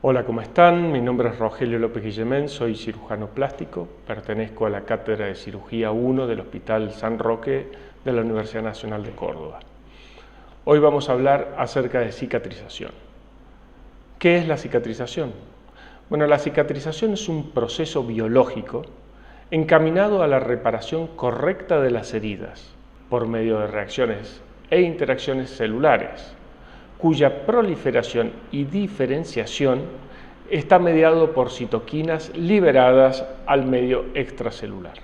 Hola, ¿cómo están? Mi nombre es Rogelio López Guillemén, soy cirujano plástico, pertenezco a la Cátedra de Cirugía 1 del Hospital San Roque de la Universidad Nacional de Córdoba. Hoy vamos a hablar acerca de cicatrización. ¿Qué es la cicatrización? Bueno, la cicatrización es un proceso biológico encaminado a la reparación correcta de las heridas por medio de reacciones e interacciones celulares, cuya proliferación y diferenciación está mediado por citoquinas liberadas al medio extracelular.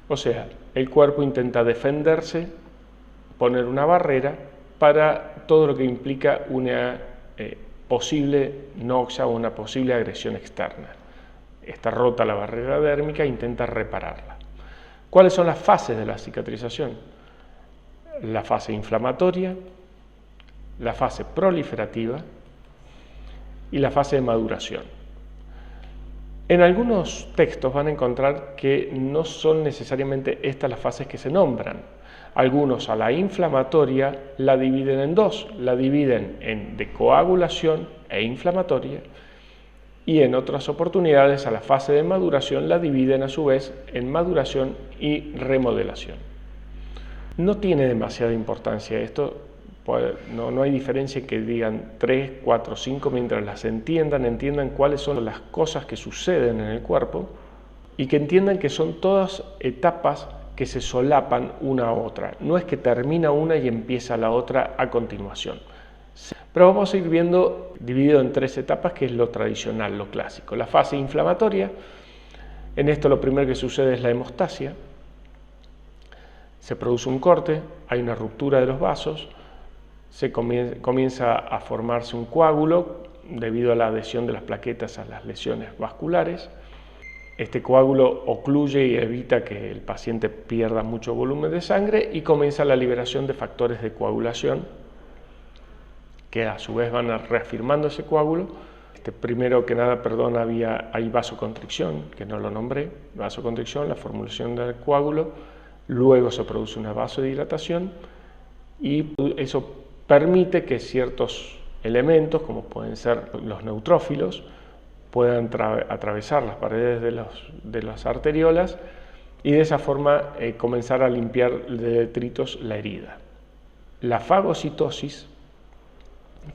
O sea, el cuerpo intenta defenderse, poner una barrera para todo lo que implica una posible noxa o una posible agresión externa. Está rota la barrera dérmica e intenta repararla. ¿Cuáles son las fases de la cicatrización? La fase inflamatoria, la fase proliferativa y la fase de maduración. En algunos textos van a encontrar que no son necesariamente estas las fases que se nombran. Algunos a la inflamatoria la dividen en dos, la dividen en de coagulación e inflamatoria, y en otras oportunidades a la fase de maduración la dividen a su vez en maduración y remodelación. No tiene demasiada importancia esto. No hay diferencia en que digan 3, 4, 5, mientras las entiendan cuáles son las cosas que suceden en el cuerpo y que entiendan que son todas etapas que se solapan una a otra. No es que termina una y empieza la otra a continuación. Pero vamos a ir viendo dividido en 3 etapas, que es lo tradicional, lo clásico. La fase inflamatoria, en esto lo primero que sucede es la hemostasia. Se produce un corte, hay una ruptura de los vasos, se comienza a formarse un coágulo debido a la adhesión de las plaquetas a las lesiones vasculares. Este coágulo ocluye y evita que el paciente pierda mucho volumen de sangre y comienza la liberación de factores de coagulación que a su vez van reafirmando ese coágulo. Primero que nada, hay vasoconstricción, que no lo nombré, vasoconstricción, la formulación del coágulo, luego se produce una vasodilatación y eso permite que ciertos elementos, como pueden ser los neutrófilos, puedan atravesar las paredes de las arteriolas y de esa forma comenzar a limpiar de detritos la herida. La fagocitosis,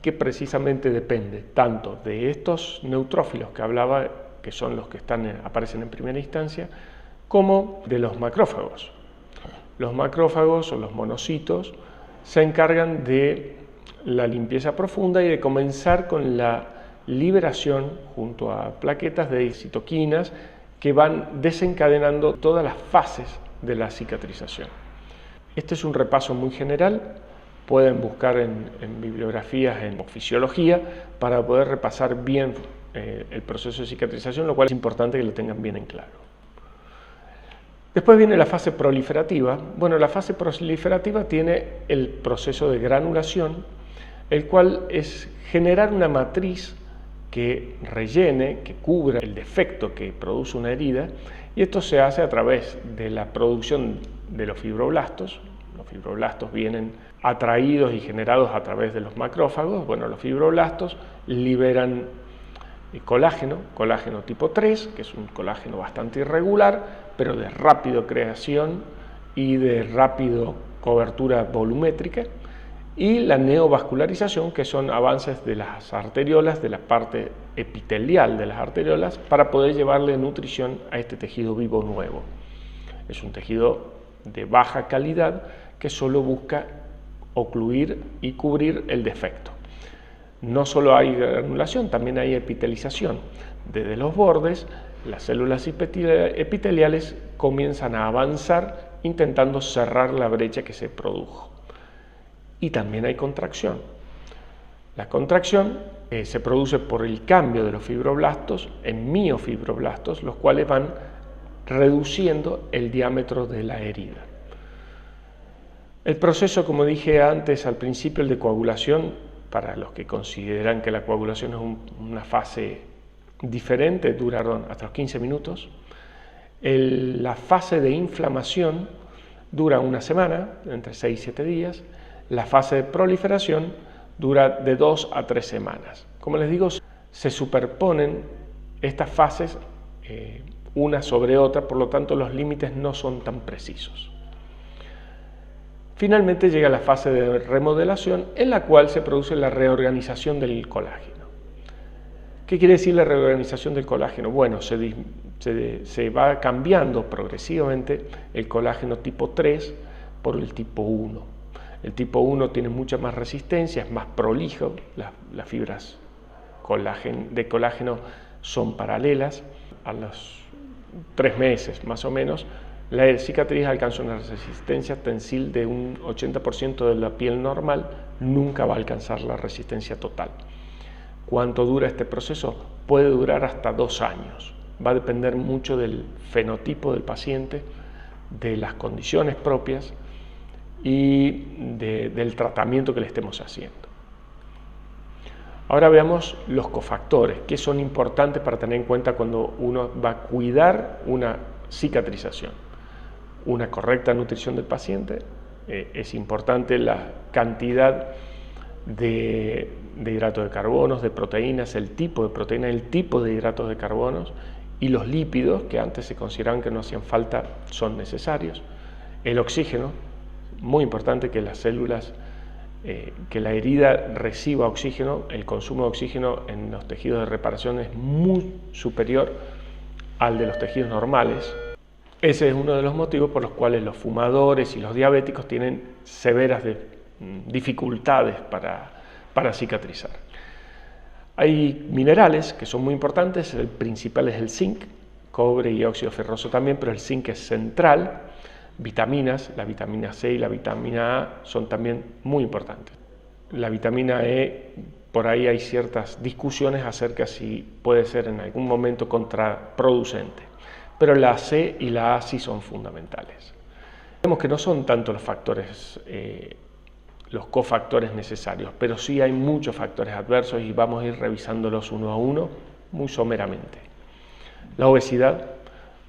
que precisamente depende tanto de estos neutrófilos que hablaba, que son los que aparecen en primera instancia, como de los macrófagos. Los macrófagos o los monocitos se encargan de la limpieza profunda y de comenzar con la liberación junto a plaquetas de citoquinas que van desencadenando todas las fases de la cicatrización. Este es un repaso muy general. Pueden buscar en bibliografías en fisiología para poder repasar bien el proceso de cicatrización, lo cual es importante que lo tengan bien en claro. Después viene la fase proliferativa. Bueno, la fase proliferativa tiene el proceso de granulación, el cual es generar una matriz que rellene, que cubra el defecto que produce una herida, y esto se hace a través de la producción de los fibroblastos. Los fibroblastos vienen atraídos y generados a través de los macrófagos. Bueno, los fibroblastos liberan colágeno tipo 3, que es un colágeno bastante irregular, pero de rápido creación y de rápido cobertura volumétrica, y la neovascularización, que son avances de las arteriolas, de la parte epitelial de las arteriolas, para poder llevarle nutrición a este tejido vivo nuevo. Es un tejido de baja calidad que solo busca ocluir y cubrir el defecto. No solo hay granulación, también hay epitelización. Desde los bordes, las células epiteliales comienzan a avanzar intentando cerrar la brecha que se produjo. Y también hay contracción. La contracción se produce por el cambio de los fibroblastos en miofibroblastos, los cuales van reduciendo el diámetro de la herida. El proceso, como dije antes al principio, el de coagulación, para los que consideran que la coagulación es una fase diferente, dura hasta los 15 minutos. La fase de inflamación dura una semana, entre 6 y 7 días. La fase de proliferación dura de 2 a 3 semanas. Como les digo, se superponen estas fases una sobre otra, por lo tanto los límites no son tan precisos. Finalmente llega la fase de remodelación, en la cual se produce la reorganización del colágeno. ¿Qué quiere decir la reorganización del colágeno? Bueno, se va cambiando progresivamente el colágeno tipo 3 por el tipo 1. El tipo 1 tiene mucha más resistencia, es más prolijo, las fibras de colágeno son paralelas. A los 3 meses más o menos, la cicatriz alcanza una resistencia tensil de un 80% de la piel normal, nunca va a alcanzar la resistencia total. ¿Cuánto dura este proceso? Puede durar hasta 2 años. Va a depender mucho del fenotipo del paciente, de las condiciones propias y del tratamiento que le estemos haciendo. Ahora veamos los cofactores, que son importantes para tener en cuenta cuando uno va a cuidar una cicatrización. Una correcta nutrición del paciente, es importante la cantidad de hidratos de carbonos, de proteínas, el tipo de proteínas, el tipo de hidratos de carbonos y los lípidos, que antes se consideraban que no hacían falta, son necesarios. El oxígeno, muy importante que las células, que la herida reciba oxígeno. El consumo de oxígeno en los tejidos de reparación es muy superior al de los tejidos normales. Ese es uno de los motivos por los cuales los fumadores y los diabéticos tienen severas dificultades para cicatrizar. Hay minerales que son muy importantes, el principal es el zinc, cobre y óxido ferroso también, pero el zinc es central. Vitaminas, la vitamina C y la vitamina A son también muy importantes. La vitamina E, por ahí hay ciertas discusiones acerca si puede ser en algún momento contraproducente, pero la C y la A sí son fundamentales. Vemos que no son tanto los factores, los cofactores necesarios, pero sí hay muchos factores adversos y vamos a ir revisándolos uno a uno muy someramente. La obesidad,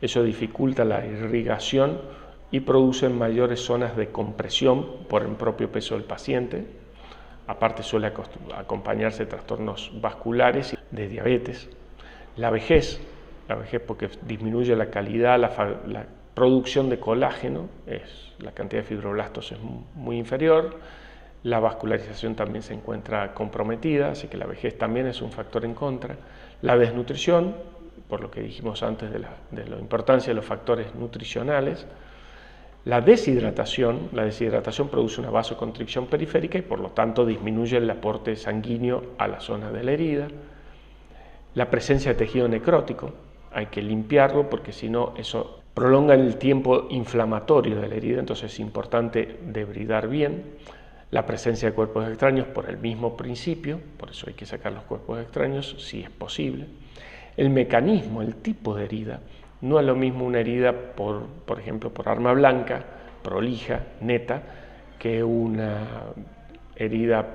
eso dificulta la irrigación y produce mayores zonas de compresión por el propio peso del paciente. Aparte suele acompañarse de trastornos vasculares, de diabetes. La vejez porque disminuye la calidad, la producción de colágeno, la cantidad de fibroblastos es muy inferior. La vascularización también se encuentra comprometida, así que la vejez también es un factor en contra. La desnutrición, por lo que dijimos antes de la importancia de los factores nutricionales. La deshidratación produce una vasoconstricción periférica y por lo tanto disminuye el aporte sanguíneo a la zona de la herida. La presencia de tejido necrótico, hay que limpiarlo porque si no eso prolonga el tiempo inflamatorio de la herida, entonces es importante debridar bien. La presencia de cuerpos extraños por el mismo principio, por eso hay que sacar los cuerpos extraños si es posible. El mecanismo, el tipo de herida. No es lo mismo una herida, por ejemplo, por arma blanca, prolija, neta, que una herida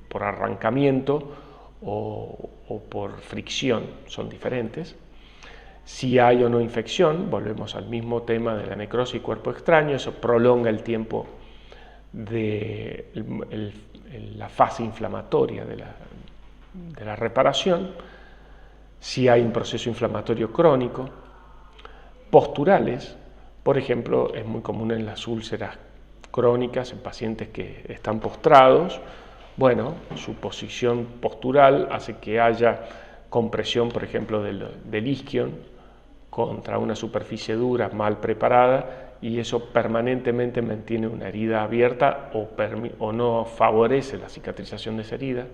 por arrancamiento o por fricción, son diferentes. Si hay o no infección, volvemos al mismo tema de la necrosis y cuerpo extraño, eso prolonga el tiempo de la fase inflamatoria de la reparación. Si hay un proceso inflamatorio crónico, posturales, por ejemplo, es muy común en las úlceras crónicas, en pacientes que están postrados. Bueno, su posición postural hace que haya compresión, por ejemplo, del isquion contra una superficie dura mal preparada y eso permanentemente mantiene una herida abierta o no favorece la cicatrización de esa herida.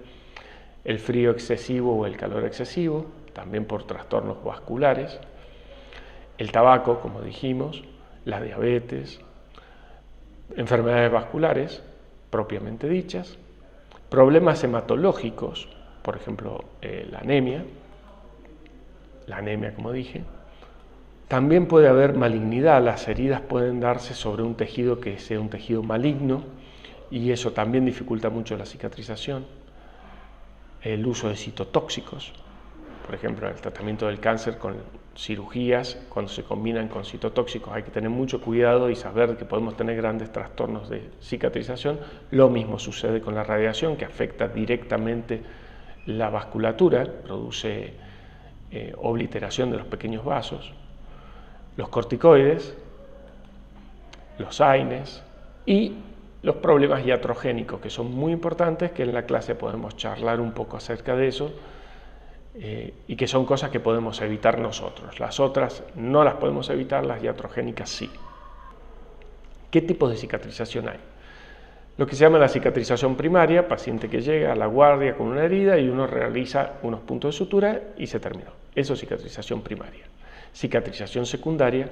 El frío excesivo o el calor excesivo, también por trastornos vasculares. El tabaco, como dijimos, la diabetes, enfermedades vasculares propiamente dichas, problemas hematológicos, por ejemplo, la anemia como dije. También puede haber malignidad, las heridas pueden darse sobre un tejido que sea un tejido maligno y eso también dificulta mucho la cicatrización. El uso de citotóxicos, por ejemplo, el tratamiento del cáncer con cirugías, cuando se combinan con citotóxicos hay que tener mucho cuidado y saber que podemos tener grandes trastornos de cicatrización. Lo mismo sucede con la radiación, que afecta directamente La vasculatura produce obliteración de los pequeños vasos, los corticoides, los AINES y los problemas iatrogénicos, que son muy importantes, que en la clase podemos charlar un poco acerca de eso, y que son cosas que podemos evitar nosotros. Las otras no las podemos evitar, las iatrogénicas sí. ¿Qué tipos de cicatrización hay? Lo que se llama la cicatrización primaria, paciente que llega a la guardia con una herida y uno realiza unos puntos de sutura y se terminó. Eso es cicatrización primaria. Cicatrización secundaria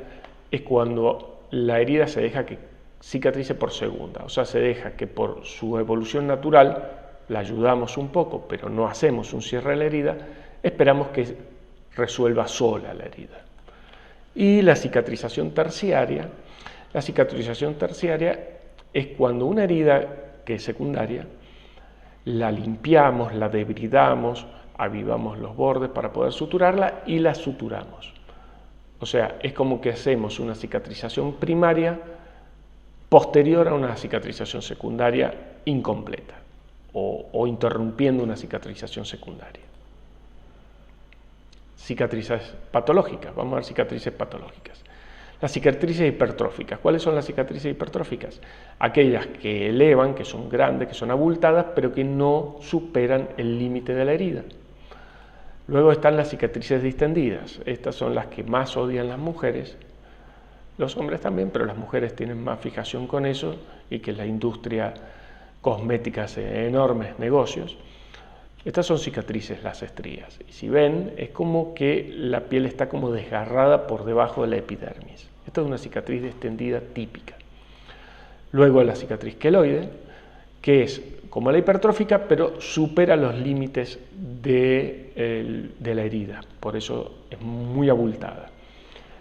es cuando la herida se deja que cicatrice por segunda, o sea, se deja que por su evolución natural la ayudamos un poco, pero no hacemos un cierre de la herida, esperamos que resuelva sola la herida. Y la cicatrización terciaria es cuando una herida que es secundaria, la limpiamos, la debridamos, avivamos los bordes para poder suturarla y la suturamos. O sea, es como que hacemos una cicatrización primaria posterior a una cicatrización secundaria incompleta o interrumpiendo una cicatrización secundaria. Cicatrices patológicas, vamos a ver cicatrices patológicas. Las cicatrices hipertróficas. ¿Cuáles son las cicatrices hipertróficas? Aquellas que elevan, que son grandes, que son abultadas, pero que no superan el límite de la herida. Luego están las cicatrices distendidas. Estas son las que más odian las mujeres. Los hombres también, pero las mujeres tienen más fijación con eso y que la industria cosmética hace enormes negocios. Estas son cicatrices, las estrías. Y si ven, es como que la piel está como desgarrada por debajo de la epidermis. Esta es una cicatriz distendida típica. Luego la cicatriz queloide, que es como la hipertrófica, pero supera los límites de la herida. Por eso es muy abultada.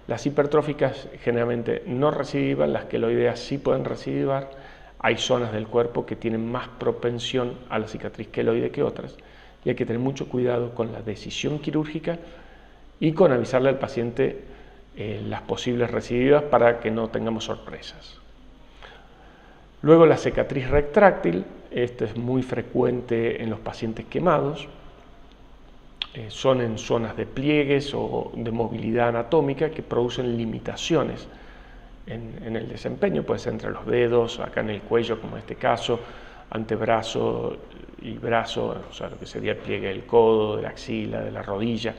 Las hipertróficas generalmente no recidivan, las queloideas sí pueden recidivar. Hay zonas del cuerpo que tienen más propensión a la cicatriz queloide que otras. Y hay que tener mucho cuidado con la decisión quirúrgica y con avisarle al paciente las posibles recidivas para que no tengamos sorpresas. Luego la cicatriz retráctil, esta es muy frecuente en los pacientes quemados, son en zonas de pliegues o de movilidad anatómica que producen limitaciones en el desempeño, puede ser entre los dedos, acá en el cuello como en este caso, antebrazo y brazo, o sea, lo que sería el pliegue del codo, de la axila, de la rodilla.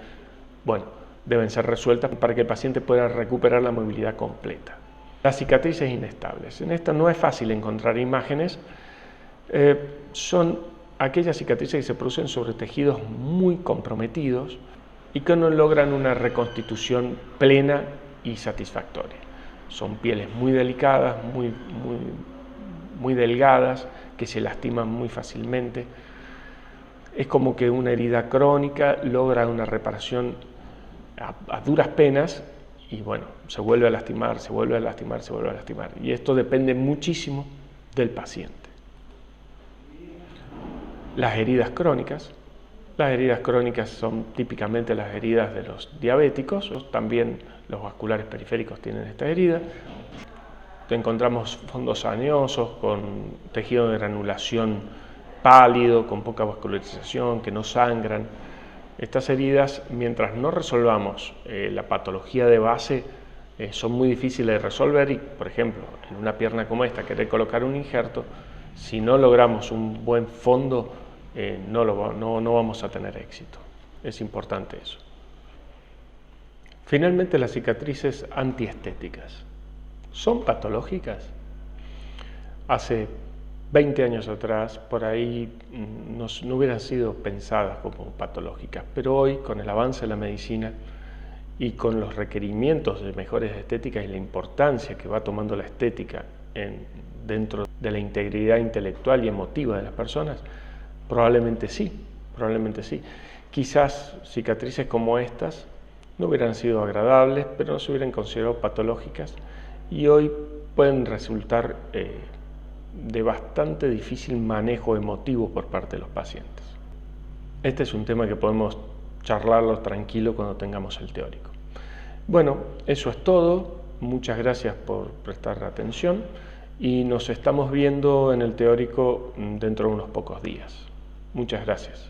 Bueno, deben ser resueltas para que el paciente pueda recuperar la movilidad completa. Las cicatrices inestables. En esta no es fácil encontrar imágenes. Son aquellas cicatrices que se producen sobre tejidos muy comprometidos y que no logran una reconstitución plena y satisfactoria. Son pieles muy delicadas, muy delgadas, que se lastiman muy fácilmente. Es como que una herida crónica logra una reparación a duras penas y bueno, se vuelve a lastimar, se vuelve a lastimar, se vuelve a lastimar. Y esto depende muchísimo del paciente. Las heridas crónicas. Las heridas crónicas son típicamente las heridas de los diabéticos, también los vasculares periféricos tienen esta herida. Encontramos fondos aneosos con tejido de granulación pálido, con poca vascularización, que no sangran. Estas heridas, mientras no resolvamos la patología de base, son muy difíciles de resolver y, por ejemplo, en una pierna como esta, querer colocar un injerto, si no logramos un buen fondo, no vamos a tener éxito. Es importante eso. Finalmente, las cicatrices antiestéticas. ¿Son patológicas? Hace 20 años atrás, por ahí no hubieran sido pensadas como patológicas, pero hoy, con el avance de la medicina y con los requerimientos de mejores estéticas y la importancia que va tomando la estética dentro de la integridad intelectual y emotiva de las personas, probablemente sí. Quizás cicatrices como estas no hubieran sido agradables, pero no se hubieran considerado patológicas y hoy pueden resultar de bastante difícil manejo emotivo por parte de los pacientes. Este es un tema que podemos charlarlo tranquilo cuando tengamos el teórico. Bueno, eso es todo. Muchas gracias por prestar atención y nos estamos viendo en el teórico dentro de unos pocos días. Muchas gracias.